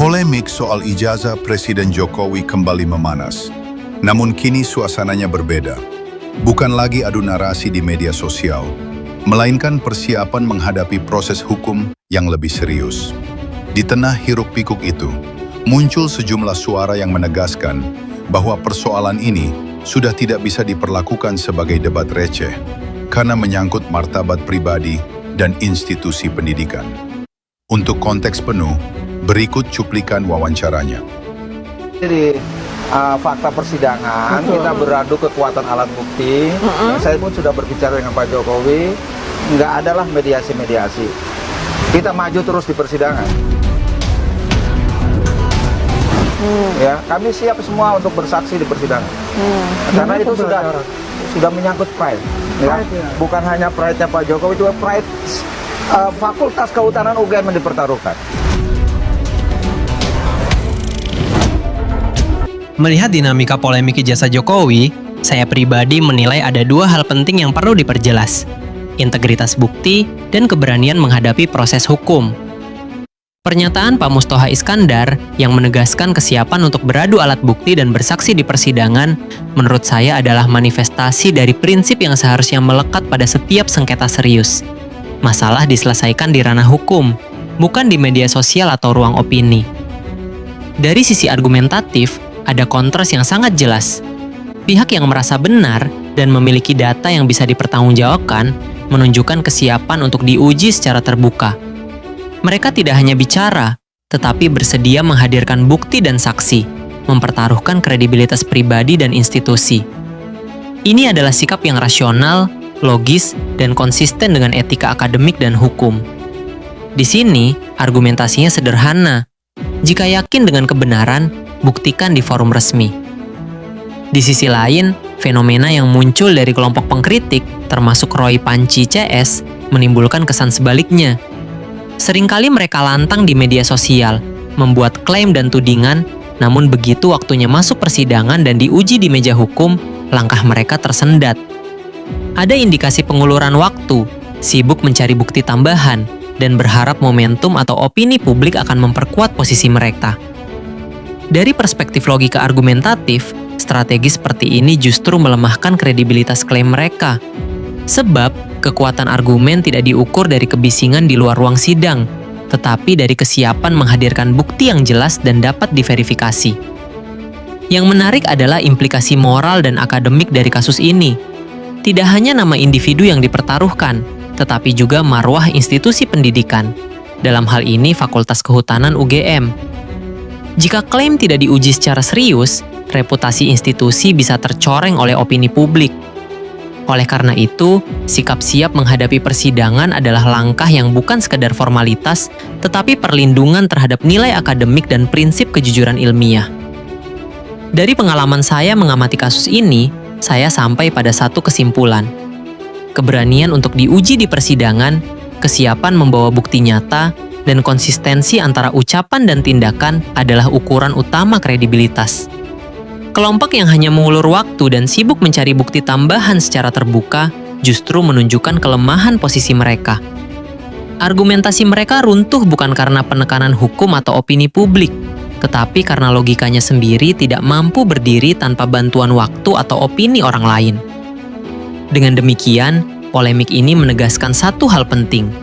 Polemik soal ijazah Presiden Jokowi kembali memanas. Namun kini suasananya berbeda. Bukan lagi adu narasi di media sosial, melainkan persiapan menghadapi proses hukum yang lebih serius. Di tengah hiruk-pikuk itu, muncul sejumlah suara yang menegaskan bahwa persoalan ini sudah tidak bisa diperlakukan sebagai debat receh karena menyangkut martabat pribadi dan institusi pendidikan. Untuk konteks penuh, berikut cuplikan wawancaranya. Jadi fakta persidangan, kita beradu kekuatan alat bukti. Saya pun sudah berbicara dengan Pak Jokowi, nggak adalah mediasi-mediasi. Kita maju terus di persidangan. Ya, kami siap semua untuk bersaksi di persidangan. Karena itu sudah menyangkut pride. Ya. Bukan hanya pride-nya Pak Jokowi, juga pride Fakultas Kehutanan UGM yang dipertaruhkan. Melihat dinamika polemik ijazah Jokowi, saya pribadi menilai ada dua hal penting yang perlu diperjelas. Integritas bukti dan keberanian menghadapi proses hukum. Pernyataan Pak Mustoha Iskandar yang menegaskan kesiapan untuk beradu alat bukti dan bersaksi di persidangan, menurut saya adalah manifestasi dari prinsip yang seharusnya melekat pada setiap sengketa serius. Masalah diselesaikan di ranah hukum, bukan di media sosial atau ruang opini. Dari sisi argumentatif, ada kontras yang sangat jelas. Pihak yang merasa benar dan memiliki data yang bisa dipertanggungjawabkan menunjukkan kesiapan untuk diuji secara terbuka. Mereka tidak hanya bicara, tetapi bersedia menghadirkan bukti dan saksi, mempertaruhkan kredibilitas pribadi dan institusi. Ini adalah sikap yang rasional, logis, dan konsisten dengan etika akademik dan hukum. Di sini, argumentasinya sederhana. Jika yakin dengan kebenaran, buktikan di forum resmi. Di sisi lain, fenomena yang muncul dari kelompok pengkritik, termasuk Roy Panci CS, menimbulkan kesan sebaliknya. Seringkali mereka lantang di media sosial, membuat klaim dan tudingan, namun begitu waktunya masuk persidangan dan diuji di meja hukum, langkah mereka tersendat. Ada indikasi penguluran waktu, sibuk mencari bukti tambahan, dan berharap momentum atau opini publik akan memperkuat posisi mereka. Dari perspektif logika argumentatif, strategi seperti ini justru melemahkan kredibilitas klaim mereka. Sebab, kekuatan argumen tidak diukur dari kebisingan di luar ruang sidang, tetapi dari kesiapan menghadirkan bukti yang jelas dan dapat diverifikasi. Yang menarik adalah implikasi moral dan akademik dari kasus ini. Tidak hanya nama individu yang dipertaruhkan, tetapi juga marwah institusi pendidikan. Dalam hal ini Fakultas Kehutanan UGM. Jika klaim tidak diuji secara serius, reputasi institusi bisa tercoreng oleh opini publik. Oleh karena itu, sikap siap menghadapi persidangan adalah langkah yang bukan sekedar formalitas, tetapi perlindungan terhadap nilai akademik dan prinsip kejujuran ilmiah. Dari pengalaman saya mengamati kasus ini, saya sampai pada satu kesimpulan. Keberanian untuk diuji di persidangan, kesiapan membawa bukti nyata, dan konsistensi antara ucapan dan tindakan adalah ukuran utama kredibilitas. Kelompok yang hanya mengulur waktu dan sibuk mencari bukti tambahan secara terbuka justru menunjukkan kelemahan posisi mereka. Argumentasi mereka runtuh bukan karena penekanan hukum atau opini publik, tetapi karena logikanya sendiri tidak mampu berdiri tanpa bantuan waktu atau opini orang lain. Dengan demikian, polemik ini menegaskan satu hal penting.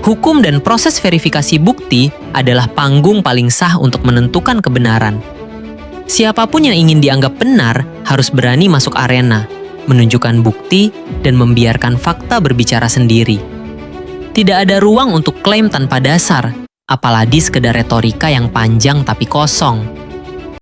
Hukum dan proses verifikasi bukti adalah panggung paling sah untuk menentukan kebenaran. Siapapun yang ingin dianggap benar harus berani masuk arena, menunjukkan bukti, dan membiarkan fakta berbicara sendiri. Tidak ada ruang untuk klaim tanpa dasar, apalagi sekedar retorika yang panjang tapi kosong.